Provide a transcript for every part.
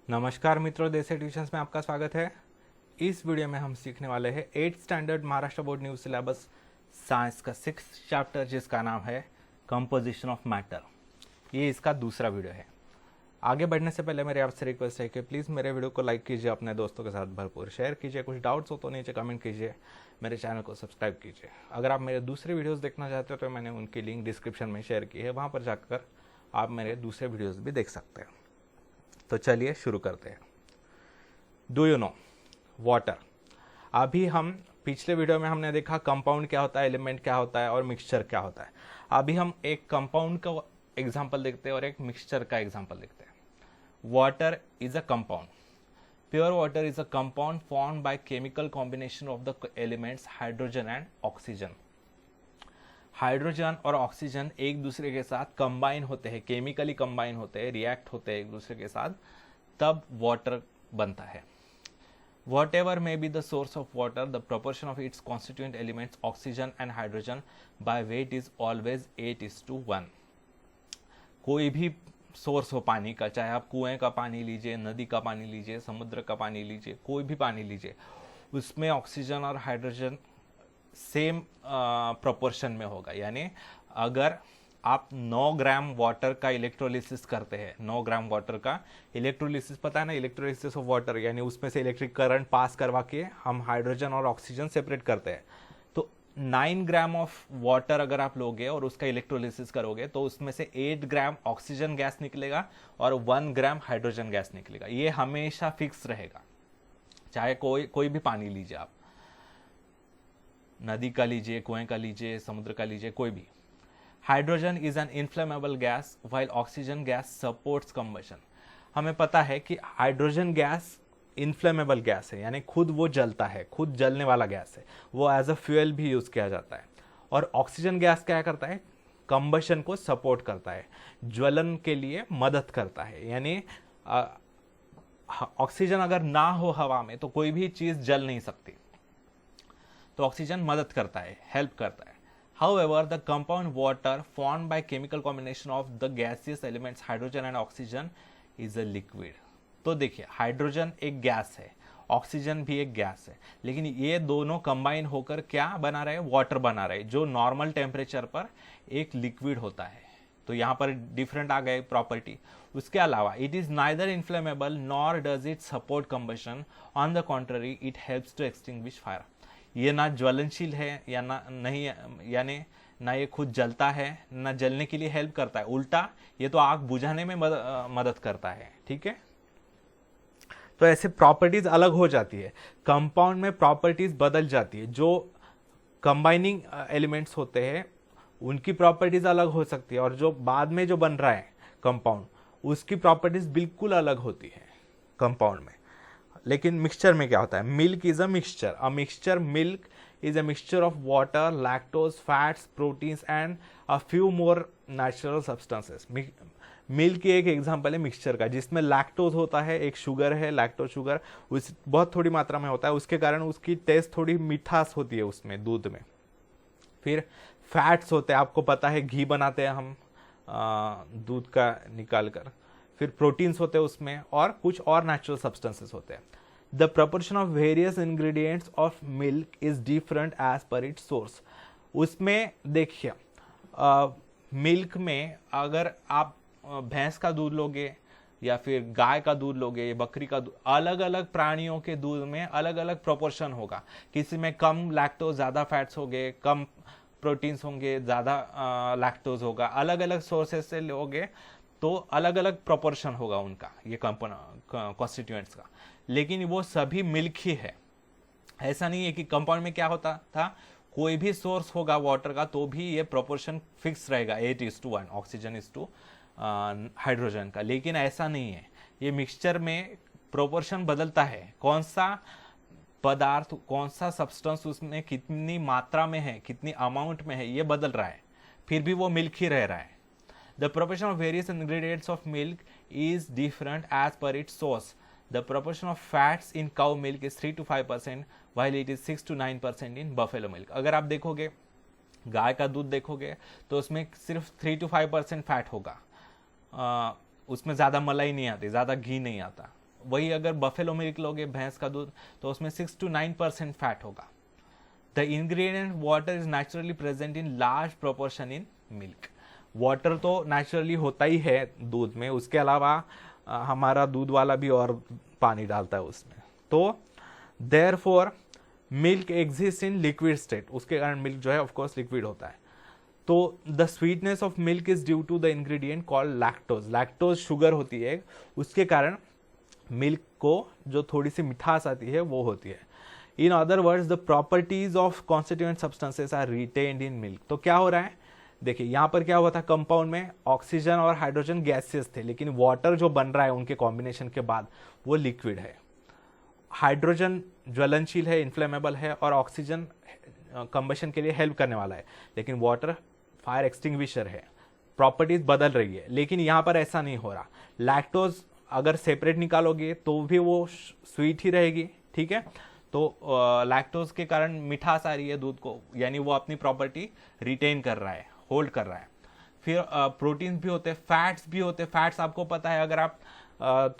नमस्कार मित्रों, देसी ट्यूशंस में आपका स्वागत है। इस वीडियो में हम सीखने वाले हैं 8th standard Maharashtra board new syllabus science का 6th चैप्टर जिसका नाम है कंपोजिशन ऑफ मैटर। ये इसका दूसरा वीडियो है। आगे बढ़ने से पहले मेरी आपसे रिक्वेस्ट है कि प्लीज़ मेरे वीडियो को लाइक कीजिए, अपने दोस्तों के साथ भरपूर शेयर कीजिए, कुछ डाउट्स हो तो नीचे कमेंट कीजिए, मेरे चैनल को सब्सक्राइब कीजिए। अगर आप मेरे दूसरे वीडियोज़ देखना चाहते हो तो मैंने उनकी लिंक डिस्क्रिप्शन में शेयर की है, वहाँ पर जाकर आप मेरे दूसरे वीडियोज़ भी देख सकते हैं। तो चलिए शुरू करते हैं। Do you know water. अभी हम पिछले वीडियो में हमने देखा कंपाउंड क्या होता है, एलिमेंट क्या होता है और मिक्सचर क्या होता है। अभी हम एक कंपाउंड का एग्जांपल देखते हैं और एक मिक्सचर का एग्जांपल देखते हैं। Water is a compound. Pure water is a compound formed by chemical combination of the elements hydrogen and oxygen. Hydrogen और ऑक्सीजन एक दूसरे के साथ कंबाइन होते हैं, केमिकली कंबाइन होते हैं, रिएक्ट होते हैं एक दूसरे के साथ, तब वाटर बनता है। Whatever may be the source of water, the proportion of its constituent elements oxygen and hydrogen by weight is always 8:1। कोई भी सोर्स हो पानी का, चाहे आप कुएं का पानी लीजिए, नदी का पानी लीजिए, समुद्र का पानी लीजिए, कोई भी पानी लीजिए, उसमें ऑक्सीजन और हाइड्रोजन सेम प्रोपोर्शन में होगा। यानी अगर आप 9 ग्राम वाटर का इलेक्ट्रोलिसिस करते हैं, 9 ग्राम वाटर का इलेक्ट्रोलिसिस, पता है ना, इलेक्ट्रोलिसिस ऑफ वाटर, यानी उसमें से इलेक्ट्रिक करंट पास करवा के हम हाइड्रोजन और ऑक्सीजन सेपरेट करते हैं। तो 9 ग्राम ऑफ वाटर अगर आप लोगे और उसका इलेक्ट्रोलिसिस करोगे तो उसमें से 8 ग्राम ऑक्सीजन गैस निकलेगा और 1 ग्राम हाइड्रोजन गैस निकलेगा। ये हमेशा फिक्स रहेगा, चाहे कोई भी पानी लीजिए आप, नदी का लीजिए, कुएं का लीजिए, समुद्र का लीजिए, कोई भी। Hydrogen is an inflammable gas while oxygen gas supports combustion. हमें पता है कि हाइड्रोजन गैस इनफ्लेमेबल गैस है, यानी खुद वो जलता है, खुद जलने वाला गैस है, वो एज अ फ्यूल भी यूज किया जाता है। और ऑक्सीजन गैस क्या करता है, कंबशन को सपोर्ट करता है, ज्वलन के लिए मदद करता है। यानी ऑक्सीजन अगर ना हो हवा में तो कोई भी चीज जल नहीं सकती, तो ऑक्सीजन मदद करता है, हेल्प करता है। However, the compound water formed by chemical combination of the gaseous elements hydrogen and oxygen is a liquid। तो देखिए, हाइड्रोजन एक गैस है, ऑक्सीजन भी एक गैस है, लेकिन ये दोनों कंबाइन होकर क्या बना रहे हैं, वाटर बना रहे हैं, जो नॉर्मल टेम्परेचर पर एक लिक्विड होता है। तो यहाँ पर डिफरेंट आ गए प्रॉपर्टी। उसके अलावा it is neither inflammable nor does it support combustion, on the contrary it helps to extinguish fire. ये ना ज्वलनशील है या ना नहीं, यानी ना ये खुद जलता है, ना जलने के लिए हेल्प करता है, उल्टा ये तो आग बुझाने में मदद करता है। ठीक है, तो ऐसे प्रॉपर्टीज अलग हो जाती है, कंपाउंड में प्रॉपर्टीज बदल जाती है। जो कंबाइनिंग एलिमेंट्स होते हैं उनकी प्रॉपर्टीज अलग हो सकती है, और जो बाद में जो बन रहा है कंपाउंड, उसकी प्रॉपर्टीज बिल्कुल अलग होती है कंपाउंड में। लेकिन मिक्सचर में क्या होता है, milk is a mixture. A mixture milk is a mixture of water, lactose, fats, proteins and a few more natural substances. Milk की एक एग्जांपल है मिक्सचर का, जिसमें लैक्टोज होता है, एक शुगर है, लैक्टोज शुगर, उस बहुत थोड़ी मात्रा में होता है, उसके कारण उसकी टेस्ट थोड़ी मिठास होती है उसमें, दूध में। फिर फैट्स होते हैं, आपको पता है घी बनाते हैं हम दूध का निकाल कर। फिर प्रोटीन्स होते हैं उसमें, और कुछ और नेचुरल सब्सटेंसेस होते हैं। The proportion of various ingredients of milk is different as per its source. उसमें देखिए, मिल्क में अगर आप भैंस का दूध लोगे या फिर गाय का दूध लोगे, बकरी का दूध, अलग अलग प्राणियों के दूध में अलग अलग प्रोपोर्शन होगा। किसी में कम लैक्टोज, ज्यादा फैट्स होंगे, कम प्रोटीन्स होंगे, ज्यादा लैक्टोज होगा। अलग अलग सोर्सेस से लोगे तो अलग अलग प्रोपोर्शन होगा उनका, ये कॉन्स्टिट्यूएंट्स का, लेकिन वो सभी मिल्क ही है। ऐसा नहीं है कि कंपाउंड में क्या होता था, कोई भी सोर्स होगा वाटर का तो भी ये प्रोपोर्शन फिक्स रहेगा, 8:1 ऑक्सीजन इज टू हाइड्रोजन का। लेकिन ऐसा नहीं है, ये मिक्सचर में प्रोपोर्शन बदलता है। कौन सा पदार्थ, कौन सा सब्सटेंस उसमें कितनी मात्रा में है, कितनी अमाउंट में है, ये बदल रहा है, फिर भी वो मिल्क ही रह रहा है। The proportion of various ingredients of milk is different as per its source. The proportion of fats in cow milk is 3 to 5%, while it is 6 to 9% in buffalo milk. अगर आप देखोगे, गाय का दूध देखोगे तो उसमें सिर्फ 3 to 5% फैट होगा, उसमें ज़्यादा मलाई नहीं आती, ज़्यादा घी नहीं आता। वही अगर बफेलो मिल्क लोगे, भैंस का दूध, तो उसमें 6 to 9% फैट होगा। The ingredient water is naturally present in large proportion in milk. Water तो नेचुरली होता ही है दूध में, उसके अलावा हमारा दूध वाला भी और पानी डालता है उसमें। तो therefore milk exist in liquid state, उसके कारण मिल्क जो है ऑफकोर्स लिक्विड होता है। तो the sweetness of milk is due to the ingredient called lactose. Lactose sugar होती है, उसके कारण मिल्क को जो थोड़ी सी मिठास आती है वो होती है। In other words the properties of constituent substances are retained in milk. तो क्या हो रहा है, देखिए यहाँ पर क्या हुआ था, कंपाउंड में ऑक्सीजन और हाइड्रोजन गैसेस थे, लेकिन वाटर जो बन रहा है उनके कॉम्बिनेशन के बाद वो लिक्विड है। हाइड्रोजन ज्वलनशील है, इन्फ्लेमेबल है, और ऑक्सीजन कंबशन के लिए हेल्प करने वाला है, लेकिन वाटर फायर एक्सटिंग्विशर है। प्रॉपर्टीज बदल रही है, लेकिन यहाँ पर ऐसा नहीं हो रहा। लैक्टोज अगर सेपरेट निकालोगे तो भी वो स्वीट ही रहेगी, ठीक है। तो लैक्टोज के कारण मिठास आ रही है दूध को, यानी वो अपनी प्रॉपर्टी रिटेन कर रहा है, होल्ड कर रहा है। फिर प्रोटीन्स भी होते हैं, फैट्स भी होते हैं। फैट्स आपको पता है, अगर आप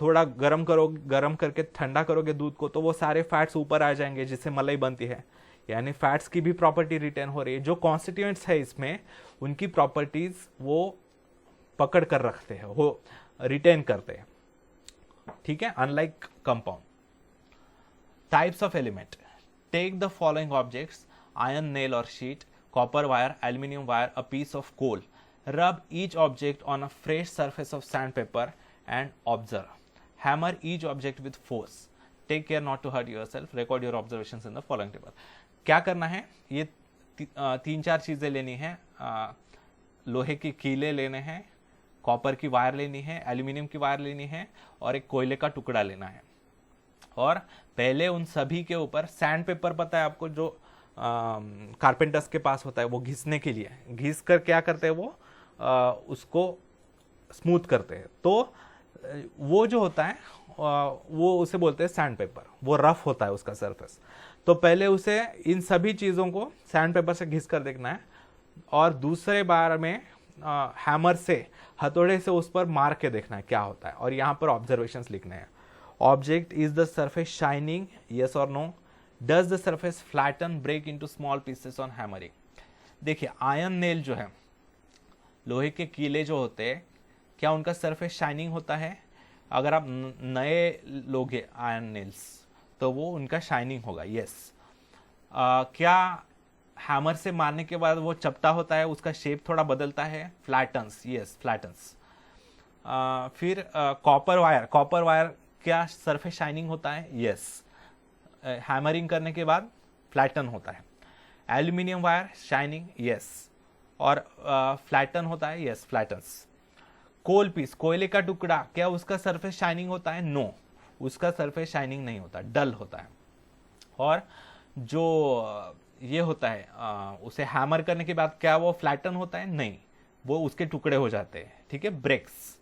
थोड़ा गर्म करके ठंडा करोगे दूध को, तो वो सारे फैट्स ऊपर आ जाएंगे, जिससे मलाई बनती है। यानी फैट्स की भी प्रॉपर्टी रिटेन हो रही है। जो कॉन्स्टिट्यूएंट्स है इसमें, उनकी प्रॉपर्टीज वो पकड़ कर रखते हैं, वो रिटेन करते हैं, ठीक है, unlike compound. Types of element, take the following objects, iron nail और sheet, copper wire, aluminium wire, a piece of coal, rub each object on a fresh surface of sandpaper and observe. Hammer each object with force. Take care not to hurt yourself. Record your observations in the following table. क्या करना है, ये तीन चार चीजें लेनी है। लोहे की कीले लेने हैं, कॉपर की वायर लेनी है, एल्यूमिनियम की वायर लेनी है, और एक कोयले का टुकड़ा लेना है। और पहले उन सभी के ऊपर सैंड पेपर, पता है आपको, जो कारपेंटर्स के पास होता है, वो घिसने के लिए, घिस कर क्या करते हैं, वो उसको स्मूथ करते हैं। तो वो जो होता है वो उसे बोलते हैं सैंड पेपर। वो रफ होता है उसका सरफेस। तो पहले उसे इन सभी चीज़ों को सैंड पेपर से घिस कर देखना है, और दूसरे बार में हैमर से, हथौड़े से उस पर मार के देखना है क्या होता है, और यहाँ पर ऑब्जर्वेशंस लिखने हैं। Object, is the surface shining, yes और no? Does the surface flatten, break into small pieces on hammering? देखिए, आयरन नेल जो है, लोहे के कीले जो होते हैं, क्या उनका सरफेस शाइनिंग होता है? अगर आप नए लोगे आयरन नेल्स, तो वो उनका शाइनिंग होगा, यस। क्या हैमर से मारने के बाद वो चपटा होता है, उसका शेप थोड़ा बदलता है? फ्लैटन्स, यस, फ्लैटन्स। फिर कॉपर वायर क्या सरफेस शाइनिंग होता है? यस। हैमरिंग करने के बाद फ्लैटन होता है। Aluminium wire shining, yes. और फ्लैटन होता है, यस, फ्लैटन्स। कोल पीस, कोयले का टुकड़ा, क्या उसका सरफेस शाइनिंग होता है? नो, उसका सरफेस शाइनिंग नहीं होता, डल होता है। और जो ये होता है, उसे हैमर करने के बाद क्या वो फ्लैटन होता है? नहीं, वो उसके टुकड़े हो जाते हैं, ठीक है, breaks.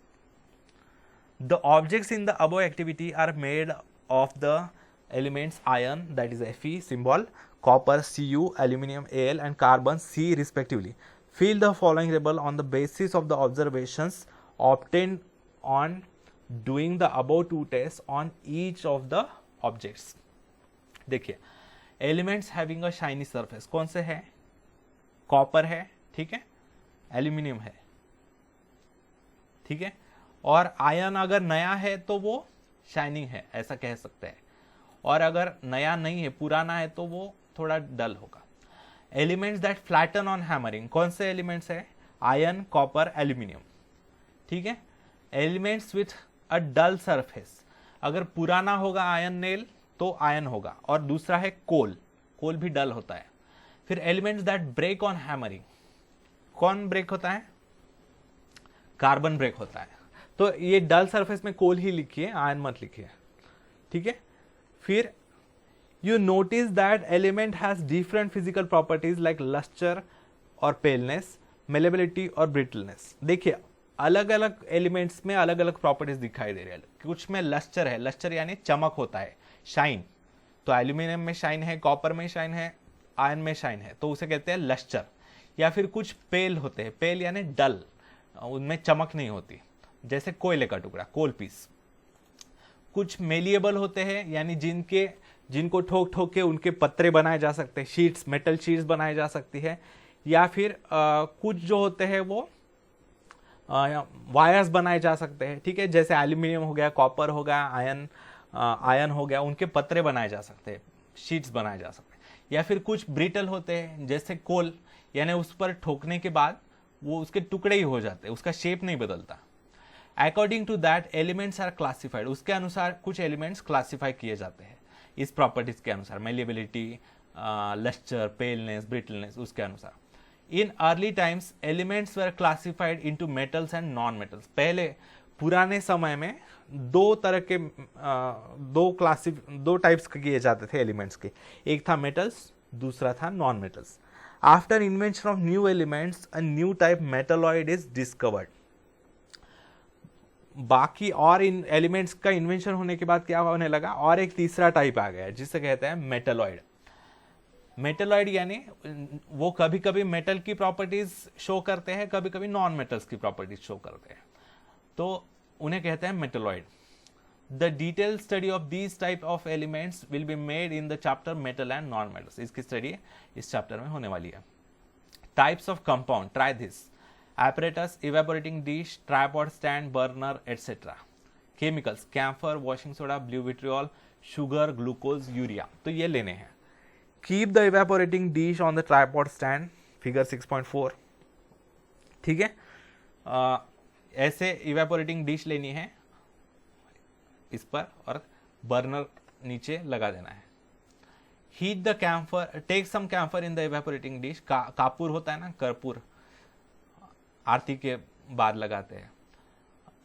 The objects in the above activity are made of the elements iron, that is Fe symbol, copper Cu, aluminum Al, and carbon C respectively. Fill the following table on the basis of the observations obtained on doing the above two tests on each of the objects. देखिए, elements having a shiny surface कौन से है? Copper है, ठीक है, aluminium है, ठीक है, और आयन अगर नया है तो वो शाइनिंग है, ऐसा कह सकते हैं। और अगर नया नहीं है, पुराना है, तो वो थोड़ा डल होगा। Elements that flatten on hammering, कौन से एलिमेंट्स है? आयरन, कॉपर, एल्यूमिनियम, ठीक है। Elements with a dull surface, अगर पुराना होगा आयरन नेल तो आयरन होगा, और दूसरा है कोल भी डल होता है। फिर elements that break on hammering, कौन ब्रेक होता है? कार्बन ब्रेक होता है। तो ये डल सरफेस में कोल ही लिखिए, आयरन मत लिखिए, ठीक है। फिर you notice that element has different physical properties like luster और paleness, malleability और brittleness। देखिए, अलग अलग एलिमेंट्स में अलग अलग प्रॉपर्टीज दिखाई दे रही है। कुछ में लस्टर है, लस्टर यानी चमक होता है, शाइन। तो एल्यूमिनियम में शाइन है, कॉपर में शाइन है, आयरन में शाइन है, तो उसे कहते हैं लस्टर। या फिर कुछ पेल होते हैं, पेल यानी डल, उनमें चमक नहीं होती, जैसे कोयले का टुकड़ा, कोल पीस। कुछ मेलिएबल होते हैं, यानी जिनको ठोक ठोक के उनके पत्रे बनाए जा सकते हैं, शीट्स, मेटल शीट्स बनाई जा सकती है, या फिर कुछ जो होते हैं वो वायर्स बनाए जा सकते हैं, ठीक है, जैसे एल्यूमिनियम हो गया, कॉपर हो गया, आयन हो गया, उनके पत्रे बनाए जा सकते हैं, शीट्स बनाए जा सकते हैं। या फिर कुछ ब्रिटल होते हैं जैसे कोल, यानी उस पर ठोकने के बाद वो उसके टुकड़े ही हो जाते हैं, उसका शेप नहीं बदलता। According to that elements are classified, उसके अनुसार कुछ एलिमेंट्स क्लासिफाई किए जाते हैं इस प्रॉपर्टीज के अनुसार, मेलिएबिलिटी, लस्टर, पेलनेस, ब्रिटलनेस, उसके अनुसार। In early times elements were classified into metals and non metals. पहले पुराने समय में दो तरह के दो टाइप्स किए जाते थे एलिमेंट्स के, एक था मेटल्स, दूसरा था non metals. After invention of new elements a new type metalloid is discovered. बाकी और इन एलिमेंट्स का इन्वेंशन होने के बाद क्या होने लगा, और एक तीसरा टाइप आ गया जिसे कहते हैं मेटलॉइड। मेटलॉइड यानी वो कभी कभी मेटल की प्रॉपर्टीज शो करते हैं, कभी कभी नॉन मेटल्स की प्रॉपर्टीज शो करते हैं, तो उन्हें कहते हैं metalloid. The detail study of these type of elements will be made in the chapter metal and non metals. इसकी स्टडी इस चैप्टर में होने वाली है। Types of compound, try this: apparatus, evaporating dish, tripod stand, burner, etc. Chemicals: camphor, washing soda, blue vitriol, sugar, glucose, urea. तो ये लेने हैं। Keep the evaporating dish on the tripod stand, figure 6.4. ठीक है, ऐसे evaporating dish लेनी है इस पर, और बर्नर नीचे लगा देना है। Heat the camphor, take some camphor in the evaporating dish. कापूर होता है ना, कर्पूर, आरती के बाद लगाते हैं।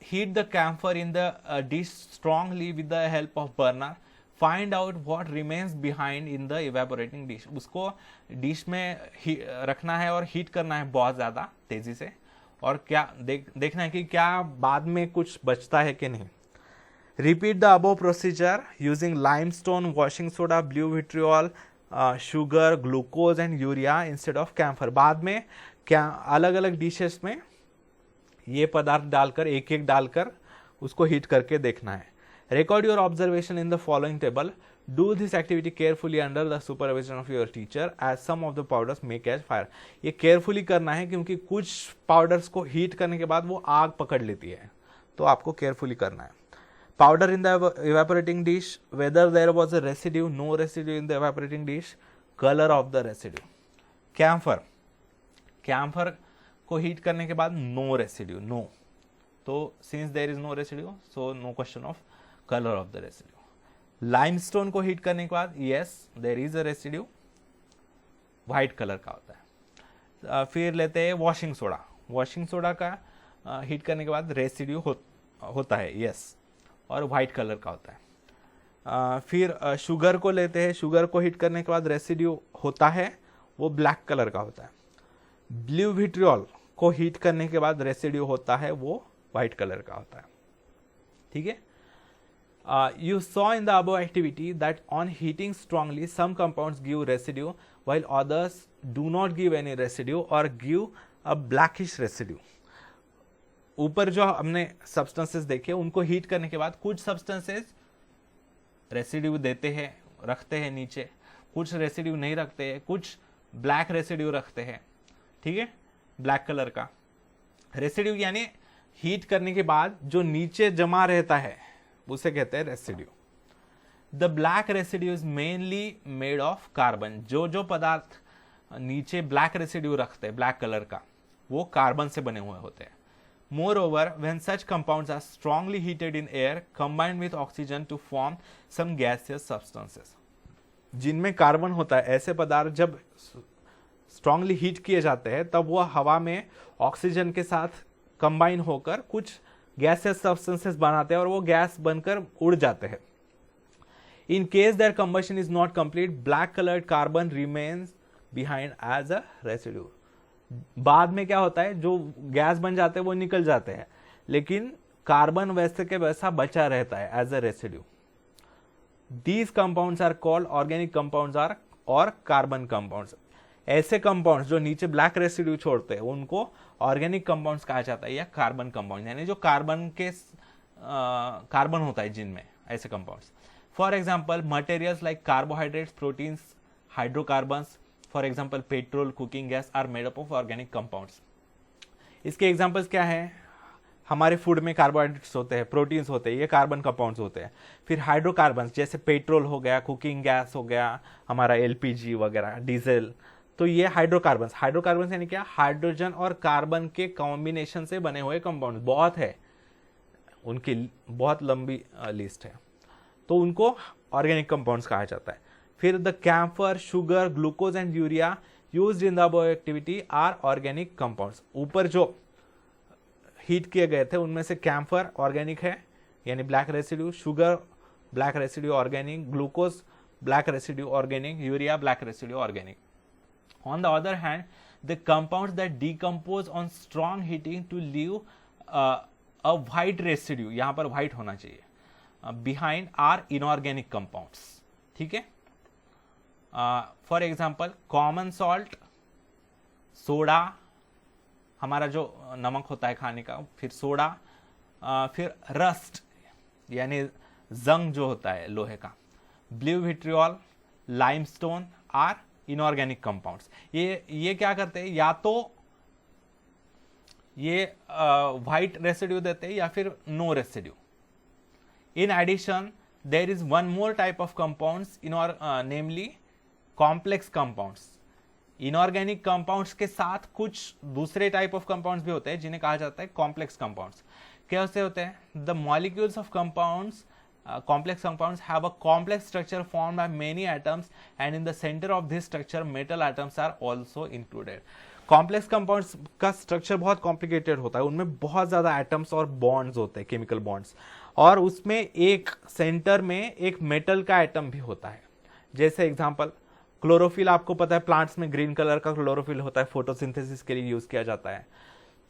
Heat the camphor in the dish strongly with the help of burner, find out what remains behind in the evaporating dish. उसको dish में रखना है और हीट करना है बहुत ज़्यादा तेज़ी से, और क्या देखना है कि क्या बाद में कुछ बचता है कि नहीं। Repeat the above procedure using limestone, washing soda, blue vitriol, sugar, glucose and urea instead of camphor. बाद में क्या अलग अलग डिशेस में ये पदार्थ डालकर, एक एक डालकर उसको हीट करके देखना है। Record your observation in the following table. Do this activity carefully under the supervision of your teacher as some of the powders may catch fire. ये केयरफुली करना है क्योंकि कुछ पाउडर्स को हीट करने के बाद वो आग पकड़ लेती है, तो आपको केयरफुली करना है। Powder in the evaporating dish, whether there was a residue, no residue in the evaporating dish, colour of the residue. Camphor को हीट करने के बाद नो रेसिड्यू, नो, तो since there is no residue so no question of colour of the residue. Limestone को heat करने के बाद yes there is a residue, white colour का होता है। फिर लेते हैं वॉशिंग सोडा। वॉशिंग सोडा का हीट करने के बाद रेसिड्यू होता है यस, और व्हाइट कलर का होता है। फिर शुगर को लेते हैं। शुगर को हीट करने के बाद रेसिड्यू होता है, वो ब्लैक कलर का होता है। ब्लू विट्रियोल को हीट करने के बाद रेसिड्यू होता है, वो व्हाइट कलर का होता है। ठीक है, you saw in the above activity that on heating strongly some compounds give residue while others do not give any residue और गिव अ ब्लैकिश रेसिड्यू। ऊपर जो हमने सब्सटेंसेस देखे, उनको हीट करने के बाद कुछ सब्सटेंसेस रेसिड्यू देते हैं, रखते हैं नीचे, कुछ रेसिड्यू नहीं रखते हैं, कुछ ब्लैक रेसिड्यू रखते हैं। ठीक है, ब्लैक कलर का रेसिड्यू यानी हीट करने के बाद जो नीचे जमा रहता है उसे कहते हैं residue. The black residue is mainly made of carbon. जो पदार्थ नीचे ब्लैक रेसिड्यू रखते हैं, ब्लैक कलर का, वो कार्बन से बने हुए होते हैं। Moreover, when such compounds are strongly heated in air combined with oxygen to form some gaseous substances, जिनमें कार्बन होता है, ऐसे पदार्थ जब स्ट्रांगली हीट किए जाते हैं तब वो हवा में ऑक्सीजन के साथ कंबाइन होकर कुछ गैसेस सब्सटेंसेस बनाते हैं और वो गैस बनकर उड़ जाते हैं। In case their combustion is not complete, black coloured carbon remains behind as a residue. बाद में क्या होता है, जो गैस बन जाते हैं वो निकल जाते हैं, लेकिन कार्बन वैसे के वैसा बचा रहता है as a residue. These compounds are called organic compounds or और कार्बन कंपाउंड्स। ऐसे कंपाउंड्स जो नीचे ब्लैक रेसिड्यू छोड़ते हैं उनको ऑर्गेनिक कंपाउंड्स कहा जाता है या कार्बन कंपाउंड, यानी जो कार्बन होता है जिनमें ऐसे compounds. For example materials like carbohydrates, proteins, hydrocarbons, for example petrol, cooking gas are made up of organic compounds. इसके एग्जाम्पल्स क्या हैं? हमारे फूड में कार्बोहाइड्रेट्स होते हैं, प्रोटीन्स होते हैं, ये कार्बन कंपाउंड्स होते हैं। फिर हाइड्रोकार्बन्स जैसे पेट्रोल हो गया, कुकिंग गैस हो गया, हमारा एलपीजी वगैरह, डीजल, तो ये हाइड्रोकार्बन्स। हाइड्रोकार्बन्स यानी क्या? हाइड्रोजन और कार्बन के कॉम्बिनेशन से बने हुए कंपाउंड, बहुत है, उनकी बहुत लंबी लिस्ट है, तो उनको ऑर्गेनिक कंपाउंड्स कहा जाता है। फिर the camphor, sugar, glucose and urea used in the bioactivity are organic compounds. ऊपर जो हीट किए गए थे उनमें से कैम्फर ऑर्गेनिक है यानी black residue, sugar black residue organic, glucose black residue organic, urea black residue organic. On the other hand, the compounds that decompose on strong heating to leave a white residue, यहाँ पर white होना चाहिए, behind are inorganic compounds, ठीक है। For example, common salt, soda, हमारा जो नमक होता है खाने का, फिर सोडा, फिर रस्ट यानी जंग जो होता है लोहे का, blue vitriol, limestone are inorganic compounds. ये क्या करते हैं? या तो ये व्हाइट रेसिड्यू देते हैं या फिर no residue. In addition there is one more type of compounds namely complex compounds. Inorganic compounds के साथ कुछ दूसरे टाइप ऑफ कंपाउंड्स भी होते हैं जिन्हें कहा जाता है कॉम्प्लेक्स कंपाउंड्स। कैसे होते हैं? The molecules of compounds complex compounds have a complex structure formed by many atoms and in the center of this structure metal atoms are also included. complex compounds का structure बहुत complicated होता है, उनमें बहुत ज़्यादा atoms और bonds होते हैं, chemical bonds, और उसमें एक center में एक metal का atom भी होता है। जैसे एग्जाम्पल क्लोरोफिल, आपको पता है प्लांट्स में ग्रीन कलर का क्लोरोफिल होता है, फोटोसिंथेसिस के लिए यूज किया जाता है।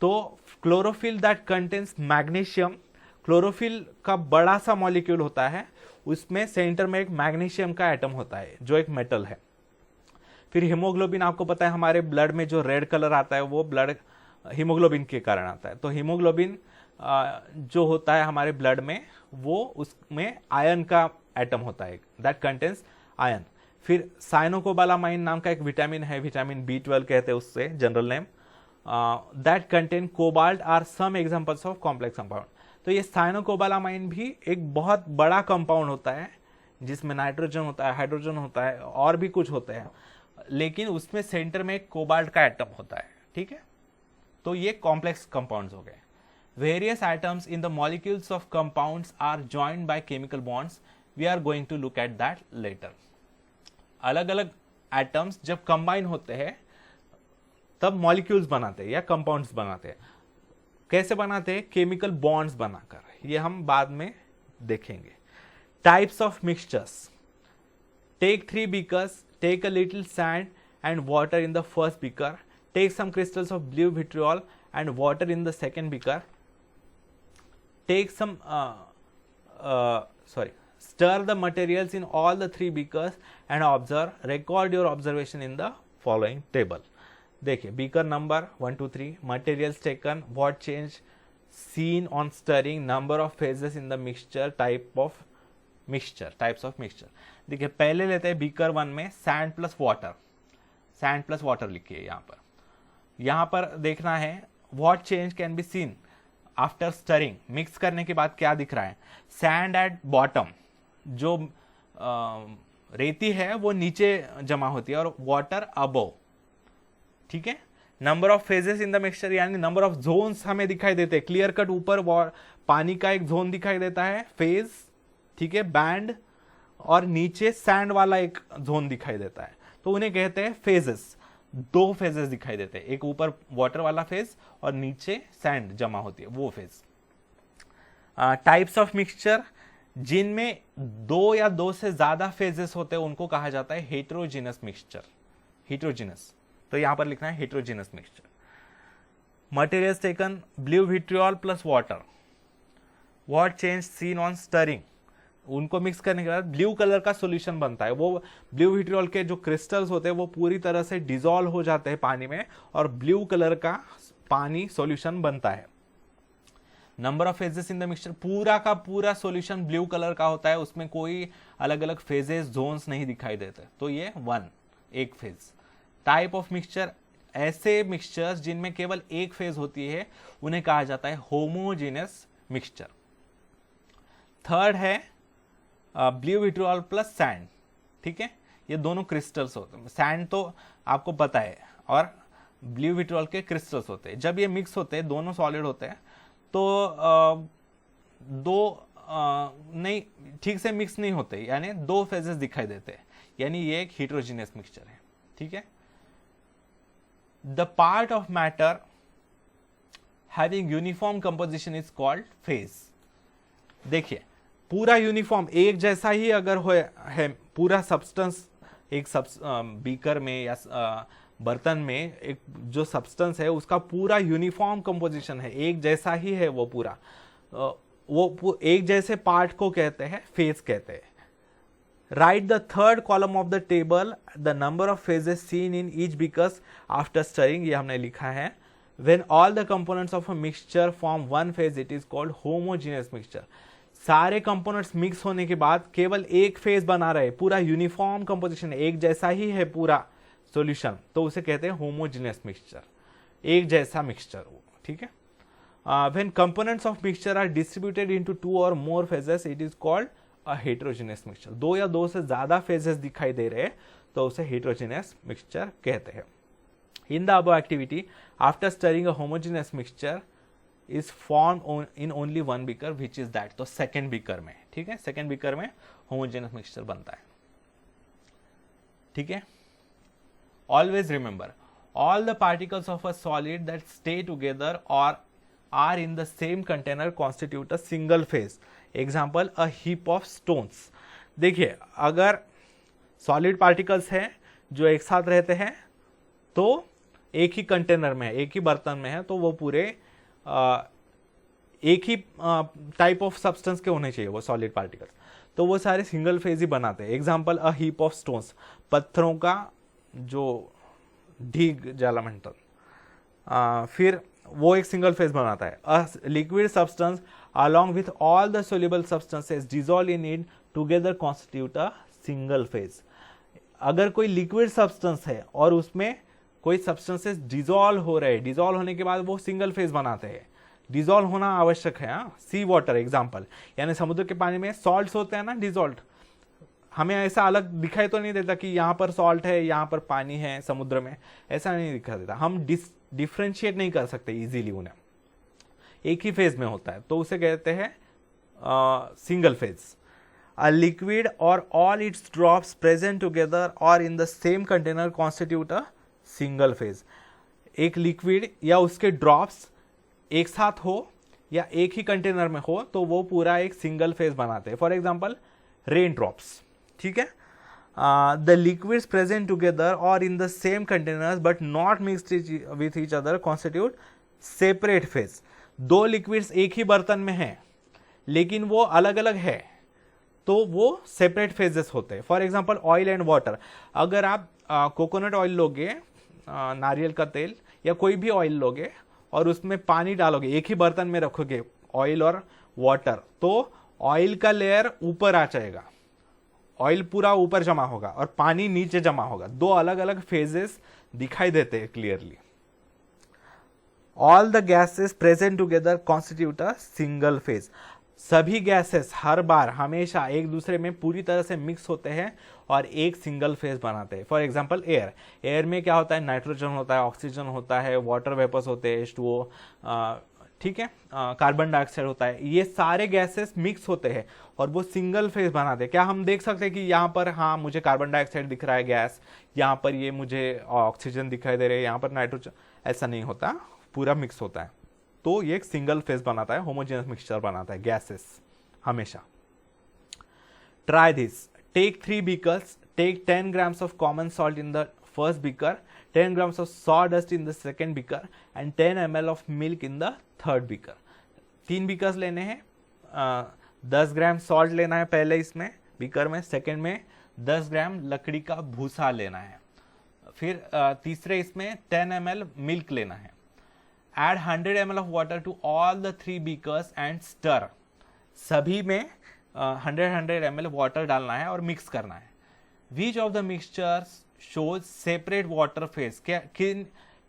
तो chlorophyll that contains magnesium, chlorophyll का बड़ा सा मॉलिक्यूल होता है, उसमें सेंटर में एक मैग्नीशियम का एटम होता है जो एक मेटल है। फिर हीमोग्लोबिन, आपको पता है हमारे ब्लड में जो रेड कलर आता है वो ब्लड हीमोग्लोबिन के कारण आता है। तो हीमोग्लोबिन जो होता है हमारे ब्लड में, वो उसमें आयन का एटम होता है दैट कंटेन्स आयन। फिर साइनोकोबालामाइन नाम का एक विटामिन है, विटामिन B12 कहते हैं उससे general name, that contain cobalt are some examples of complex compound. तो ये साइनोकोबालामाइन भी एक बहुत बड़ा कंपाउंड होता है जिसमें नाइट्रोजन होता है, हाइड्रोजन होता है और भी कुछ होते हैं, लेकिन उसमें सेंटर में एक कोबाल्ट का एटम होता है, ठीक है। तो ये कॉम्प्लेक्स कंपाउंड्स हो गए। Various atoms in the molecules of compounds are joined by chemical bonds, we are going to look at that later. अलग अलग एटम्स जब कंबाइन होते हैं तब मॉलिक्यूल्स बनाते हैं या कंपाउंड्स बनाते हैं। कैसे बनाते हैं? केमिकल बॉन्ड्स बनाकर, ये हम बाद में देखेंगे। Types of mixtures, take 3 beakers, take a little sand and water in the first beaker, take some crystals of blue vitriol and water in the second beaker, take some stir the materials in all the 3 beakers and observe, record your observation in the following table। देखिए beaker number 1 2 3, materials taken, what change seen on stirring, number of phases in the mixture, types of mixture. देखिए पहले लेते हैं beaker 1 में sand plus water, sand plus water लिखिए यहाँ पर देखना है what change can be seen after stirring. Mix करने के बाद क्या दिख रहा है? सैंड एट बॉटम, जो रेती है वो नीचे जमा होती है और वाटर अबव, ठीक है। Number of phases in the mixture यानी नंबर ऑफ जोन्स हमें दिखाई देते हैं, क्लियर कट ऊपर पानी का एक जोन दिखाई देता है, फेज, ठीक है, बैंड, और नीचे सैंड वाला एक जोन दिखाई देता है, तो उन्हें कहते हैं फेजेस। 2 फेजेस दिखाई देते हैं, एक ऊपर वाटर वाला फेज और नीचे सैंड जमा होती है वो फेज। टाइप्स ऑफ मिक्सचर, जिनमें 2 या 2 से ज्यादा फेजेस होते हैं उनको कहा जाता है हेटेरोजेनस मिक्सचर, हेटेरोजेनस, तो यहां पर लिखना है heterogeneous mixture. Materials taken blue vitriol plus water, what change seen on stirring, उनको मिक्स करने के बाद ब्लू कलर का सॉल्यूशन बनता है। वो ब्लू विट्रियोल के जो क्रिस्टल्स होते हैं वो पूरी तरह से डिसॉल्व हो जाते हैं पानी में और ब्लू कलर का पानी सॉल्यूशन बनता है। Number of phases in the mixture, पूरा का पूरा सॉल्यूशन ब्लू कलर का होता है, उसमें कोई अलग अलग फेजेस जोन्स नहीं दिखाई देते, तो ये 1 एक फेज। टाइप ऑफ मिक्सचर, ऐसे मिक्सचर्स जिनमें केवल एक फेज होती है उन्हें कहा जाता है होमोजेनियस मिक्सचर। थर्ड है ब्लू विट्रियोल प्लस सैंड, ठीक है, ये दोनों क्रिस्टल्स होते हैं। सैंड तो आपको पता है और ब्लू विट्रियोल के क्रिस्टल्स होते हैं। जब ये मिक्स होते हैं, दोनों सॉलिड होते हैं, तो नहीं ठीक से मिक्स नहीं होते, यानी 2 फेजेस दिखाई देते हैं, यानी ये एक हेटेरोजेनियस मिक्सचर है, ठीक है। The part of matter having uniform composition is called phase. देखिए, पूरा यूनिफॉर्म एक जैसा ही अगर है पूरा सब्सटेंस, एक बीकर में या बर्तन में एक जो सब्सटेंस है उसका पूरा यूनिफॉर्म कंपोजिशन है, एक जैसा ही है वो पूरा, वो एक जैसे पार्ट को कहते हैं फेज कहते हैं। Right the third column of the table the number of phases seen in each beakers after stirring, ये हमने लिखा है। When all the components of a mixture form one phase it is called homogeneous mixture. सारे components mix होने के बाद केवल एक फेज बना रहे, पूरा यूनिफॉर्म कंपोजिशन, एक जैसा ही है पूरा सॉल्यूशन, तो उसे कहते हैं होमोजेनियस मिक्सचर, एक जैसा मिक्सचर, ठीक है। When components of mixture are distributed into 2 और more phases it is called a heterogeneous mixture. 2 या 2 से ज्यादा फेजेस दिखाई दे रहे हैं तो उसे हेटेरोजेनियस मिक्सचर कहते हैं। इन the above activity after stirring a homogeneous mixture is form in only 1 beaker which is that, तो सेकेंड बीकर में, ठीक है, सेकेंड बीकर में होमोजेनियस मिक्सचर बनता है, ठीक है। Always remember, all the particles of a solid that stay together or are in the same container constitute a single phase. Example, a heap of stones. देखिए, अगर सॉलिड पार्टिकल्स हैं जो एक साथ रहते हैं तो एक ही कंटेनर में है, एक ही बर्तन में है, तो वो पूरे एक ही टाइप ऑफ सब्सटेंस के होने चाहिए वो सॉलिड पार्टिकल्स, तो वो सारे सिंगल फेज ही बनाते हैं। Example, a heap of stones, पत्थरों का जो ढीग जालामंडल, फिर वो एक सिंगल फेज बनाता है। A liquid substance along with all the soluble substances dissolved in it together constitute a single phase. अगर कोई लिक्विड सब्सटेंस है और उसमें कोई सब्सटेंसेस डिजोल्व हो रहे हैं, डिजोल्व होने के बाद वो सिंगल फेज बनाते हैं, डिजोल्व होना आवश्यक है। सी वाटर एग्जाम्पल, यानी समुद्र के पानी में सॉल्ट्स होते हैं ना डिजोल्व, हमें ऐसा अलग दिखाई तो नहीं देता कि यहाँ पर सॉल्ट है यहाँ पर पानी है समुद्र में, ऐसा नहीं दिखाई देता, हम डिफ्रेंशिएट नहीं कर सकते इजीली उन्हें, एक ही फेज में होता है, तो उसे कहते हैं सिंगल फेज। अ लिक्विड और all its drops present together और in the same container constitute a single phase. एक लिक्विड या उसके ड्रॉप्स एक साथ हो या एक ही कंटेनर में हो तो वो पूरा एक सिंगल फेज बनाते हैं। फॉर एग्जाम्पल, रेन ड्रॉप्स, ठीक है। द लिक्विड्स प्रेजेंट टुगेदर और in the same containers but not mixed with each other constitute separate phase. दो लिक्विड्स एक ही बर्तन में हैं लेकिन वो अलग अलग है तो वो सेपरेट फेजेस होते हैं। For example, oil and water, अगर आप कोकोनट ऑयल लोगे, नारियल का तेल या कोई भी ऑयल लोगे और उसमें पानी डालोगे, एक ही बर्तन में रखोगे ऑयल और वाटर, तो ऑयल का लेयर ऊपर आ जाएगा, ऑयल पूरा ऊपर जमा होगा और पानी नीचे जमा होगा, दो अलग अलग फेजेस दिखाई देते हैं clearly. All the gases present together constitute a single phase. सभी गैसेस हर बार हमेशा एक दूसरे में पूरी तरह से मिक्स होते हैं और एक सिंगल फेज बनाते हैं। फॉर एग्जांपल, एयर, एयर में क्या होता है, नाइट्रोजन होता है, ऑक्सीजन होता है, वाटर वेपर्स होते हैं, H2O, ठीक है, कार्बन डाइऑक्साइड होता है, ये सारे गैसेस मिक्स होते हैं और वो सिंगल फेज बनाते हैं। क्या हम देख सकते हैं कि यहाँ पर हाँ मुझे कार्बन डाइऑक्साइड दिख रहा है गैस, यहाँ पर ये मुझे ऑक्सीजन दिखाई दे रहे हैं, यहाँ पर नाइट्रोजन, ऐसा नहीं होता, पूरा मिक्स होता है, तो ये एक सिंगल फेज बनाता है, होमोजेनियस मिक्सचर बनाता है गैसेस हमेशा। Try this, take 3 beakers, take 10 grams of common salt in the first beaker, 10 grams of sawdust in the second beaker and 10 ml of milk in the third beaker. 3 beakers लेने हैं, 10 ग्राम salt लेना है पहले इसमें beaker में, second में 10 ग्राम लकड़ी का भूसा लेना है, फिर तीसरे इसमें 10 ml मिल्क लेना है। Add 100 ml of water to all the 3 beakers and stir. सभी में 100 ml वाटर डालना है और मिक्स करना है. Which of the mixtures shows separate water phase? क्या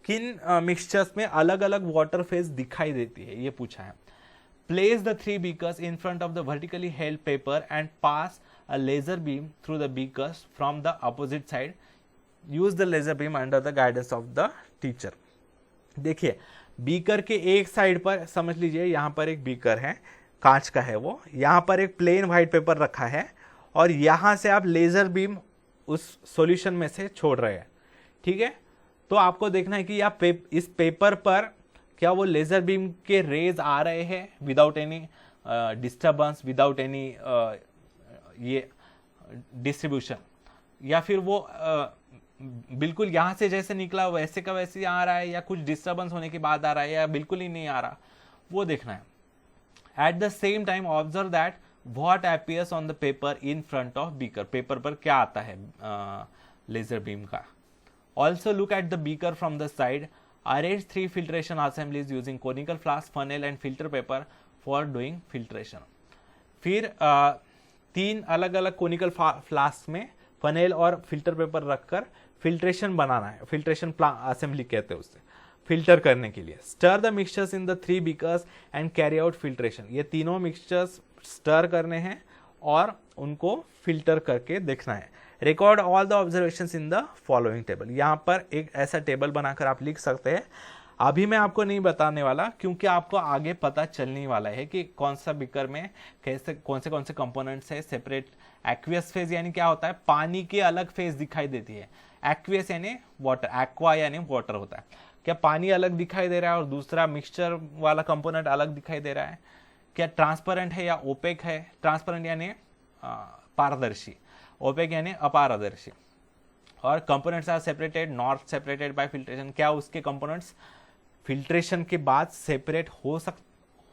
किन मिक्सचर्स में अलग अलग वाटर फेज दिखाई देती है, ये पूछा है. Place the 3 beakers in front of the vertically held paper and pass a laser beam through the beakers from the opposite side. Use the laser beam under the guidance of the teacher. देखिए beaker के एक side पर समझ लीजिए, यहाँ पर एक beaker है, कांच का है वो, यहाँ पर एक प्लेन व्हाइट पेपर रखा है और यहाँ से आप लेजर बीम उस सॉल्यूशन में से छोड़ रहे हैं. ठीक है, तो आपको देखना है कि इस पेपर पर क्या वो लेजर बीम के रेज आ रहे हैं without any disturbance, without any ये डिस्ट्रीब्यूशन, या फिर वो बिल्कुल यहां से जैसे निकला वैसे का वैसे आ रहा है, या कुछ डिस्टर्बेंस होने के बाद आ रहा है, या बिल्कुल ही नहीं आ रहा, वो देखना है. At the same time observe that what appears on the paper in front of beaker. Paper पर क्या आता है लेजर बीम का. Also look at the beaker from the side. Arrange 3 filtration assemblies using conical flask, funnel and filter paper for doing filtration. फिर 3 अलग अलग conical flask में funnel और फिल्टर पेपर रखकर फिल्ट्रेशन बनाना है. फिल्ट्रेशन असेंबली कहते हैं उससे, फिल्टर करने के लिए. Stir the mixtures in the 3 beakers and carry out filtration. ये तीनों मिक्सचर्स स्टर करने हैं और उनको फिल्टर करके देखना है. Record all the observations in the following table. यहाँ पर एक ऐसा टेबल बनाकर आप लिख सकते हैं. अभी मैं आपको नहीं बताने वाला क्योंकि आपको आगे पता चलने वाला है कि कौन सा बीकर में कैसे कौन से कंपोनेंट्स है. सेपरेट एक्वियस फेज यानी क्या होता है, पानी की अलग फेज दिखाई देती है. एक्वियस यानी वाटर, एक्वा यानी वाटर होता है. क्या पानी अलग दिखाई दे रहा है और दूसरा मिक्सचर वाला कंपोनेंट अलग दिखाई दे रहा है. क्या ट्रांसपेरेंट है या ओपेक है. ट्रांसपेरेंट यानी पारदर्शी, ओपेक यानी अपारदर्शी. और components are separated not separated by filtration. क्या उसके कंपोनेंट्स फिल्ट्रेशन के बाद सेपरेट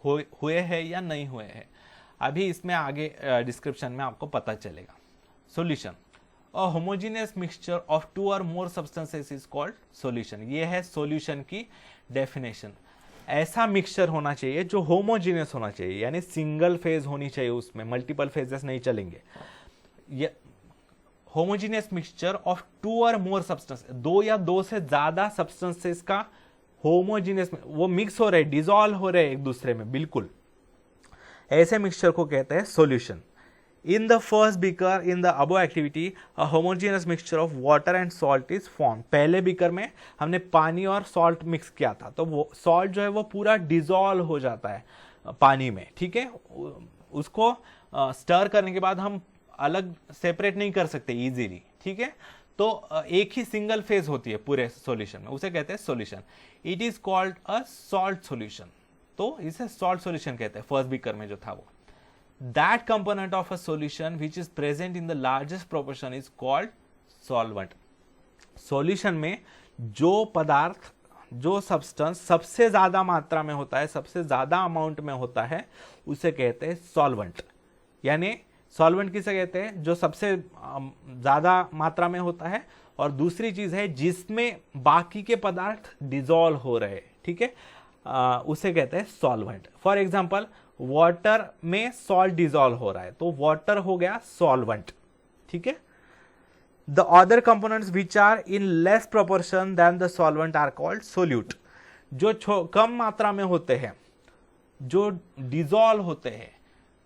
हुए हैं या नहीं हुए हैं. अभी इसमें आगे डिस्क्रिप्शन में आपको पता चलेगा. Solution. A homogeneous mixture of 2 or more substances is called solution. ये है सॉल्यूशन की डेफिनेशन. ऐसा मिक्सचर होना चाहिए जो होमोजीनियस होना चाहिए, यानी सिंगल फेज होनी चाहिए, उसमें मल्टीपल फेजेस नहीं चलेंगे. ये होमोजीनियस मिक्सचर ऑफ 2 और मोर सब्सटेंस, 2 या 2 से ज्यादा सब्सटेंसेस का होमोजीनियस, वो मिक्स हो रहे, डिसॉल्व हो रहे एक दूसरे में, बिल्कुल ऐसे मिक्सचर को कहते हैं solution. In the first beaker in the above activity, a homogeneous mixture of water and salt is formed. पहले बीकर में हमने पानी और सॉल्ट मिक्स किया था, तो वो सॉल्ट जो है वो पूरा डिसॉल्व हो जाता है पानी में. ठीक है, उसको स्टर करने के बाद हम अलग सेपरेट नहीं कर सकते इजीली. ठीक है, तो एक ही सिंगल फेज होती है पूरे सॉल्यूशन में, उसे कहते हैं solution. It is called a salt solution. तो इसे सॉल्ट सॉल्यूशन कहते हैं. फर्स्ट बीकर में जो था वो. That component of a solution which is present in the largest proportion is called solvent. Solution में जो पदार्थ, जो सब्सटेंस सबसे ज्यादा मात्रा में होता है, सबसे ज्यादा अमाउंट में होता है, उसे कहते हैं सॉल्वेंट. यानी सॉल्वेंट किसे कहते हैं, जो सबसे ज्यादा मात्रा में होता है, और दूसरी चीज है जिसमें बाकी के पदार्थ डिसॉल्व हो रहे. ठीक है, उसे कहते हैं सॉल्वेंट. फॉर एग्जाम्पल वाटर में सॉल्ट डिसॉल्व हो रहा है, तो वाटर हो गया सॉल्वेंट. ठीक है. The other components which are in less proportion than the solvent are called solute. जो कम मात्रा में होते हैं, जो डिसॉल्व होते हैं,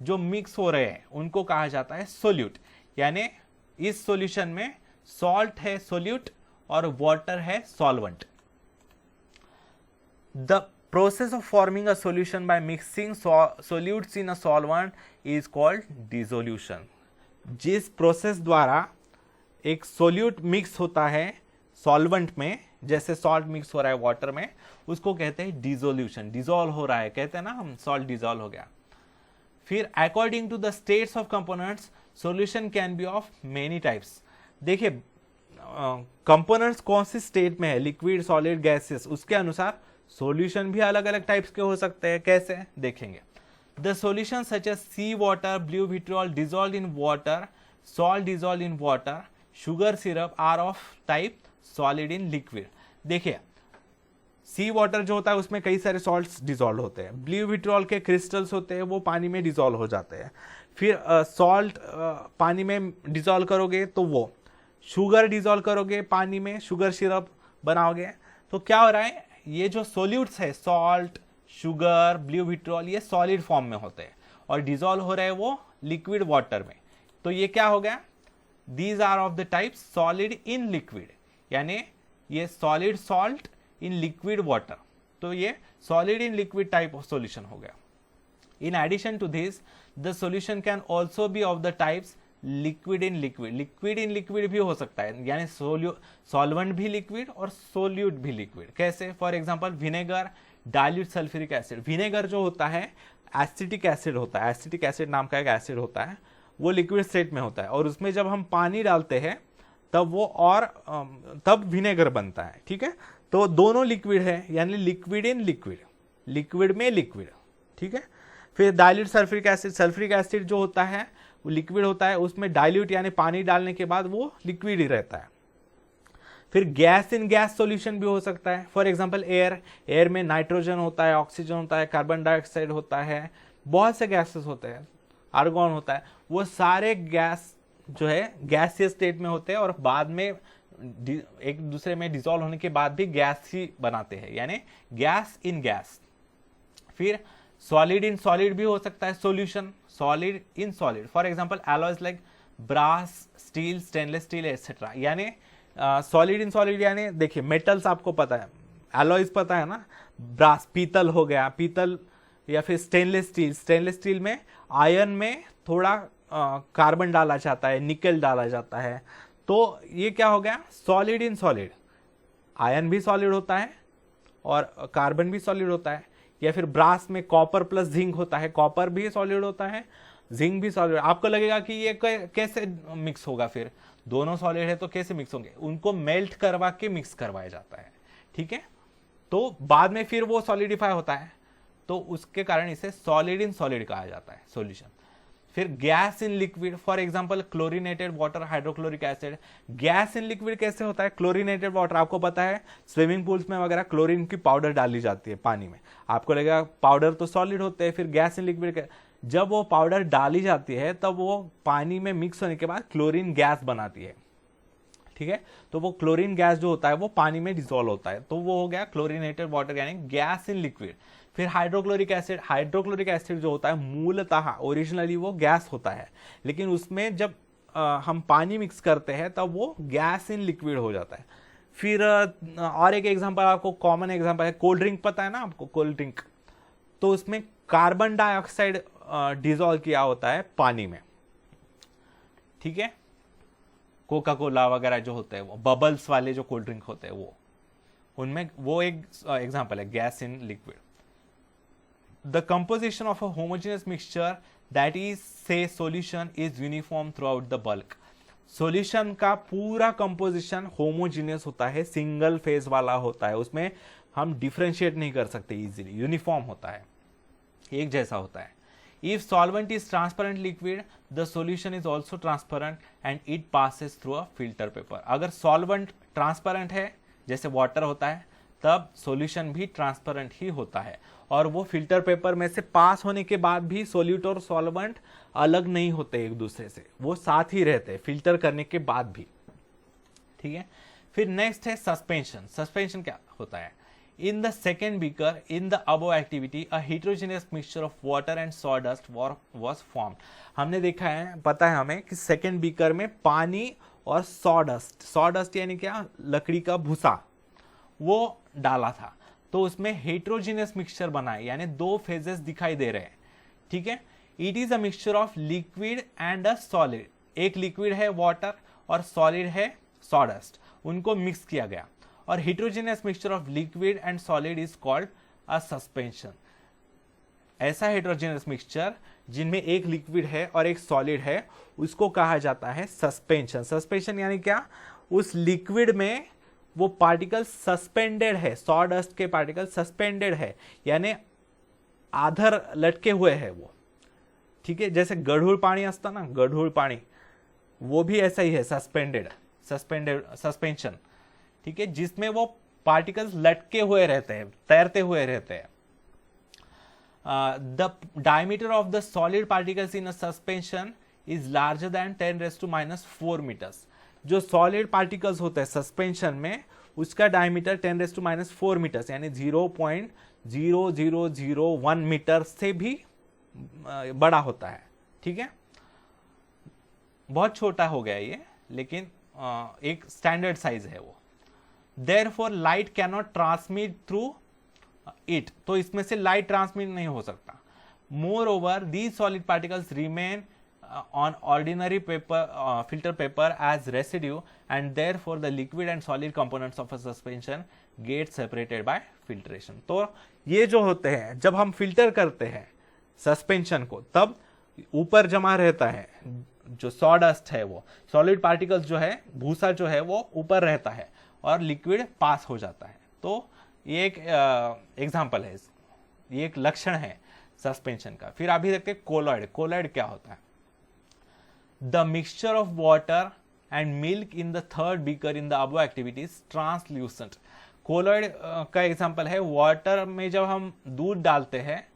जो मिक्स हो रहे हैं, उनको कहा जाता है सोल्यूट. यानी इस सॉल्यूशन में सॉल्ट है सोल्यूट और वाटर है solvent. The process of forming a solution by mixing solutes in a solvent is called dissolution. जिस प्रोसेस द्वारा एक सोल्यूट मिक्स होता है सॉल्वेंट में, जैसे सॉल्ट मिक्स हो रहा है वाटर में, उसको कहते हैं डिसोल्यूशन. डिसॉल्व हो रहा है, कहते हैं ना हम, सॉल्ट डिसॉल्व हो गया. फिर according to the states of components solution can be of many types. देखिए कंपोनेंट्स कौन सी स्टेट में है, लिक्विड, सॉलिड, गैसेस, उसके अनुसार सॉल्यूशन भी अलग अलग टाइप्स के हो सकते हैं. कैसे देखेंगे. The solution such as sea water, blue vitriol dissolve in water, salt dissolve in water, sugar syrup are of type solid in liquid. देखिए सी वाटर जो होता है उसमें कई सारे सॉल्ट्स डिजोल्व होते हैं, ब्लू विट्रॉल के क्रिस्टल्स होते हैं वो पानी में डिजोल्व हो जाते हैं। फिर सॉल्ट पानी में डिजोल्व करोगे तो वो शुगर डिजोल्व करोगे पानी में, शुगर सिरप बनाओगे। तो क्या हो रहा है, ये जो सोल्यूट्स है सॉल्ट, शुगर, ब्लू विट्रॉल, ये सॉलिड फॉर्म में होते हैं और डिजोल्व हो रहे हैं वो लिक्विड वाटर में। तो ये क्या हो गया, these are of the type solid in liquid, यानी ये solid salt in liquid water, तो ये solid in liquid type of solution हो गया। In addition to this the solution can also be of the types liquid in liquid, liquid in liquid भी हो सकता है, यानी सॉल्वेंट भी लिक्विड और सोल्यूट भी लिक्विड। कैसे, for example vinegar, dilute sulphuric acid. Vinegar जो होता है एसिटिक एसिड होता है, एसिटिक एसिड नाम का एक एसिड होता है, वो लिक्विड स्टेट में होता है और उसमें जब हम पानी डालते हैं तब वो और तब विनेगर बनता है। ठीक है, तो दोनों लिक्विड है, यानी लिक्विड इन लिक्विड, लिक्विड में लिक्विड। ठीक है, फिर dilute sulphuric acid, sulphuric acid जो होता है वो लिक्विड होता है, उसमें डाइल्यूट यानी पानी डालने के बाद वो लिक्विड ही रहता है। फिर गैस इन गैस सॉल्यूशन भी हो सकता है, फॉर एग्जांपल एयर, एयर में नाइट्रोजन होता है, ऑक्सीजन होता है, कार्बन डाइऑक्साइड होता है, बहुत से गैसेस होते हैं, आर्गॉन होता है, वो सारे गैस जो है गैसियस स्टेट में होते हैं और बाद में एक दूसरे में डिसॉल्व होने के बाद भी गैस ही बनाते हैं, यानी गैस इन गैस। फिर सॉलिड इन सॉलिड भी हो सकता है solution, solid in solid, for example alloys like brass, steel, stainless steel etcetera. यानी सॉलिड इन सॉलिड यानी देखिए मेटल्स आपको पता है, एलॉयज पता है ना, ब्रास पीतल हो गया, पीतल, या फिर स्टेनलेस स्टील, स्टेनलेस स्टील में आयरन में थोड़ा कार्बन डाला जाता है, निकल डाला जाता है, तो ये क्या हो गया सॉलिड इन सॉलिड, आयरन भी सॉलिड होता है और कार्बन भी सॉलिड होता है। या फिर ब्रास में कॉपर प्लस जिंक होता है, कॉपर भी सॉलिड होता है, जिंक भी सॉलिड। आपको लगेगा कि ये कैसे मिक्स होगा, फिर दोनों सॉलिड है तो कैसे मिक्स होंगे, उनको मेल्ट करवा के मिक्स करवाया जाता है। ठीक है, तो बाद में फिर वो सॉलिडिफाई होता है, तो उसके कारण इसे सॉलिड इन सॉलिड कहा जाता है सॉल्यूशन। फिर gas in liquid, for example chlorinated water, hydrochloric acid. Gas in liquid कैसे होता है, क्लोरीनेटेड वाटर आपको पता है स्विमिंग पूल्स में वगैरह क्लोरीन की पाउडर डाली जाती है पानी में, आपको लगेगा पाउडर तो सॉलिड होते हैं। फिर गैस इन लिक्विड, जब वो पाउडर डाली जाती है तब वो पानी में मिक्स होने के बाद क्लोरीन गैस बनाती है। ठीक है, तो वो क्लोरीन गैस जो होता है वो पानी में डिसॉल्व होता है, तो वो हो गया क्लोरीनेटेड वाटर यानी गैस इन लिक्विड। फिर हाइड्रोक्लोरिक एसिड, हाइड्रोक्लोरिक एसिड जो होता है मूलतः ओरिजिनली वो गैस होता है, लेकिन उसमें जब हम पानी मिक्स करते हैं तब वो गैस इन लिक्विड हो जाता है। फिर और एक एग्जांपल आपको कॉमन एग्जांपल है, कोल्ड ड्रिंक पता है ना आपको, कोल्ड ड्रिंक, तो उसमें कार्बन डाइऑक्साइड डिसॉल्व किया होता है पानी में। ठीक है, कोका कोला वगैरह जो होते हैं वो बबल्स वाले जो कोल्ड ड्रिंक होते हैं वो, उनमें वो एक एग्जांपल है gas in liquid. The composition of a homogeneous mixture that is say solution is uniform throughout the bulk. Solution का पूरा कंपोजिशन होमोजीनियस होता है, सिंगल फेज वाला होता है, उसमें हम डिफरेंशिएट नहीं कर सकते इजीली, यूनिफॉर्म होता है, एक जैसा होता है। If solvent is transparent liquid, the solution is also transparent and it passes through a filter paper. अगर सॉल्वेंट ट्रांसपेरेंट है जैसे वाटर होता है तब सॉल्यूशन भी ट्रांसपेरेंट ही होता है, और वो फिल्टर पेपर में से पास होने के बाद भी सोल्यूट और सॉल्वेंट अलग नहीं होते एक दूसरे से, वो साथ ही रहते हैं फिल्टर करने के बाद भी। ठीक है, फिर नेक्स्ट है सस्पेंशन। सस्पेंशन क्या होता है, in the second beaker in the above activity a heterogeneous mixture of water and sawdust was formed. हमने देखा है, पता है हमें कि सेकेंड बीकर में पानी और सॉडस्ट, सॉडस्ट यानी क्या, लकड़ी का भूसा, वो डाला था, तो उसमें हेटेरोजेनियस मिक्सचर बना है, यानी दो फेजेस दिखाई दे रहे हैं। ठीक है, it is a mixture of liquid and a solid, एक लिक्विड है वाटर और सॉलिड है सॉडस्ट, उनको मिक्स किया गया, और heterogeneous mixture of liquid and solid is called a suspension. ऐसा हेटेरोजेनियस मिक्सचर जिनमें एक लिक्विड है और एक सॉलिड है उसको कहा जाता है सस्पेंशन। सस्पेंशन यानी क्या, उस लिक्विड में वो पार्टिकल सस्पेंडेड है, सॉडस्ट के पार्टिकल सस्पेंडेड है यानी आधर लटके हुए है वो। ठीक है, जैसे गढ़ूळ पानी असता ना, गढ़ूळ पानी, वो भी ऐसा ही है, सस्पेंडेड, सस्पेंशन। ठीक है, जिसमें वो पार्टिकल्स लटके हुए रहते हैं, तैरते हुए रहते हैं। The diameter of the solid particles in a suspension is larger than 10⁻⁴ metres. जो सॉलिड पार्टिकल्स होते हैं सस्पेंशन में, उसका डायमीटर 10⁻⁴ मीटर्स यानी 0.0001 मीटर से भी बड़ा होता है। ठीक है, बहुत छोटा हो गया ये, लेकिन एक स्टैंडर्ड साइज है वो। Therefore light cannot transmit through it, तो इसमें से लाइट ट्रांसमिट नहीं हो सकता। Moreover, these solid particles remain on ordinary paper, filter paper as residue, and therefore the liquid and solid components of a suspension get separated by filtration। तो ये जो होते हैं, जब हम फिल्टर करते हैं सस्पेंशन को, तब ऊपर जमा रहता है जो सॉडस्ट है, वो सॉलिड पार्टिकल्स जो है, भूसा जो है वो ऊपर रहता है और लिक्विड पास हो जाता है। तो ये एक एग्जाम्पल है, ये एक लक्षण है सस्पेंशन का। फिर अभी देखते हैं कोलॉइड। कोलॉइड क्या होता है? The mixture of water and milk in the third beaker in the above activity is translucent. Colloid का एग्जाम्पल है, वाटर में जब हम दूध डालते हैं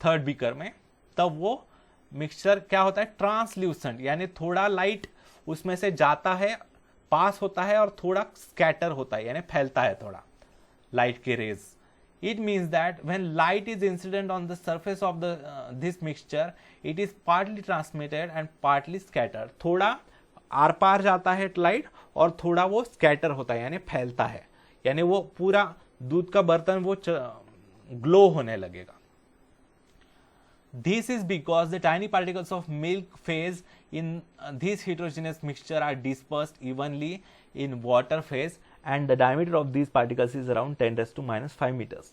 थर्ड बीकर में, तब वो मिक्सचर क्या होता है? ट्रांसल्यूसेंट, यानी थोड़ा लाइट उसमें से जाता है, पास होता है, और थोड़ा स्कैटर होता है, यानी फैलता है थोड़ा लाइट के rays. It means that when light is incident on the surface of this mixture, it is partly transmitted and partly scattered. थोड़ा आर पार जाता है लाइट और थोड़ा वो स्कैटर होता है, यानी फैलता है, यानी वो पूरा दूध का बर्तन वो ग्लो होने लगेगा। This is because the tiny particles of milk phase in this heterogeneous mixture are dispersed evenly in water phase, and the diameter of these particles is around 10⁻⁵ meters।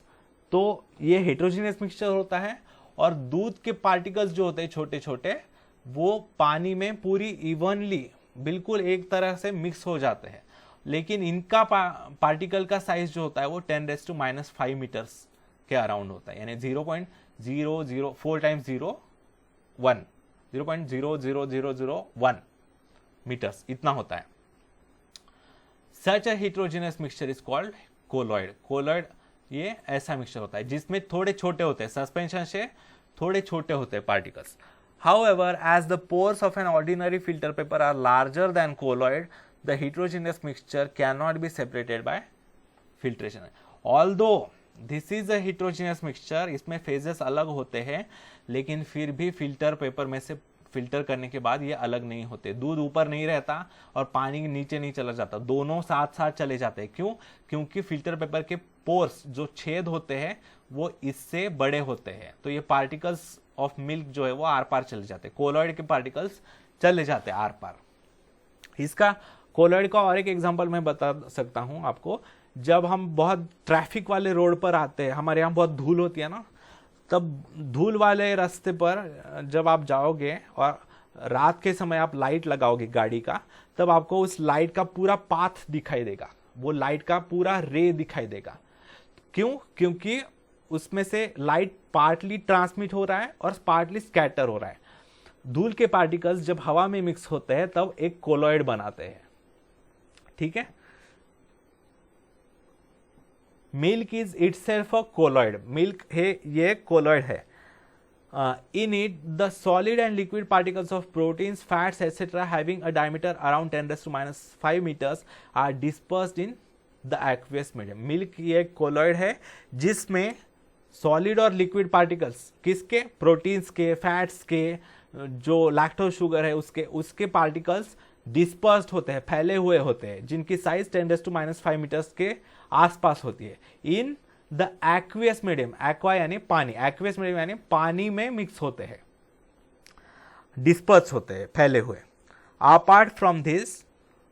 तो ये heterogeneous mixture होता है, और दूध के particles जो होते हैं छोटे छोटे, वो पानी में पूरी इवनली बिल्कुल एक तरह से मिक्स हो जाते हैं, लेकिन इनका पार्टिकल का साइज जो होता है वो 10⁻⁵ मीटर्स के अराउंड होता है, यानी 0.004 टाइम्स 0 1 0.00001 मीटर्स इतना होता है। सच अ heterogeneous mixture is called colloid. Colloid ये ऐसा मिक्सचर होता है जिसमें थोड़े छोटे होते हैं, सस्पेंशन से थोड़े छोटे होते हैं particles. However, as the pores of an ordinary filter paper are larger than colloid, the heterogeneous mixture cannot be separated by filtration। Although this is a heterogeneous mixture, इसमें फेजेस अलग होते हैं, लेकिन फिर भी फिल्टर पेपर में से filter करने के बाद ये अलग नहीं होते। दूध ऊपर नहीं रहता और पानी नीचे नहीं चला जाता, दोनों साथ साथ चले जाते हैं। क्यों? क्योंकि फिल्टर पेपर के पोर्स जो छेद होते हैं वो इससे बड़े होते हैं, तो ये पार्टिकल्स ऑफ मिल्क जो है वो आर पार चले जाते हैं। कोलॉइड के पार्टिकल्स चले जाते हैं आर पार। इसका कोलॉइड का और एक एग्जाम्पल मैं बता सकता हूं आपको। जब हम बहुत ट्रैफिक वाले रोड पर आते हैं, हमारे यहाँ बहुत धूल होती है ना, तब धूल वाले रास्ते पर जब आप जाओगे और रात के समय आप लाइट लगाओगे गाड़ी का, तब आपको उस लाइट का पूरा पाथ दिखाई देगा, वो लाइट का पूरा रे दिखाई देगा। क्यों? क्योंकि उसमें से लाइट पार्टली ट्रांसमिट हो रहा है और पार्टली स्कैटर हो रहा है। धूल के पार्टिकल्स जब हवा में मिक्स होते हैं तब एक कोलॉइड बनाते हैं। ठीक है, milk is itself a colloid. Milk है, ये कोलॉइड है। In it, the solid and liquid particles of proteins, fats, etc., having a diameter around 10⁻⁵ meters, are dispersed in the aqueous medium. Milk ये colloid है जिसमें solid और liquid particles किसके? Proteins के, fats के, जो लैक्टोज शुगर है उसके पार्टिकल्स डिस्पर्स्ड होते हैं, फैले हुए होते हैं, जिनकी साइज 10⁻⁵ मीटर्स के आसपास होती है। In the aqueous medium, aqua यानी पानी, एक्वियस मीडियम यानी पानी में मिक्स होते हैं, डिस्पर्स होते हैं, फैले हुए। Apart from this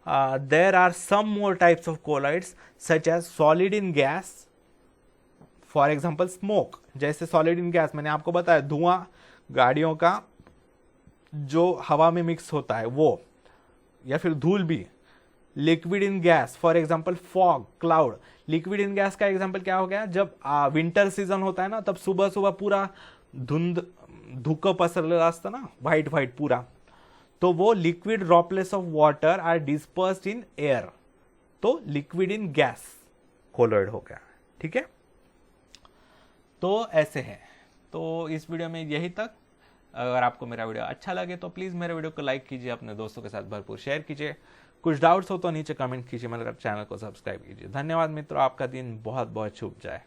there are some more types of colloids such as solid in gas, for example smoke. जैसे सॉलिड इन गैस मैंने आपको बताया, धुआं गाड़ियों का जो हवा में मिक्स होता है वो, या फिर धूल भी। Liquid in gas, for example fog, cloud. Liquid in gas का एग्जांपल क्या हो गया? जब विंटर सीजन होता है ना, तब सुबह सुबह पूरा धुक्का पसरलेला असतं ना, व्हाइट व्हाइट पूरा, तो वो liquid droplets of water are dispersed in air, तो लिक्विड इन गैस कोलॉइड हो गया। ठीक है, तो ऐसे है। तो इस वीडियो में यही तक। अगर आपको मेरा वीडियो अच्छा लगे तो प्लीज़ मेरे वीडियो को लाइक कीजिए, अपने दोस्तों के साथ भरपूर शेयर कीजिए। कुछ डाउट्स हो तो नीचे कमेंट कीजिए, मेरे चैनल को सब्सक्राइब कीजिए। धन्यवाद मित्रों, आपका दिन बहुत बहुत शुभ जाए।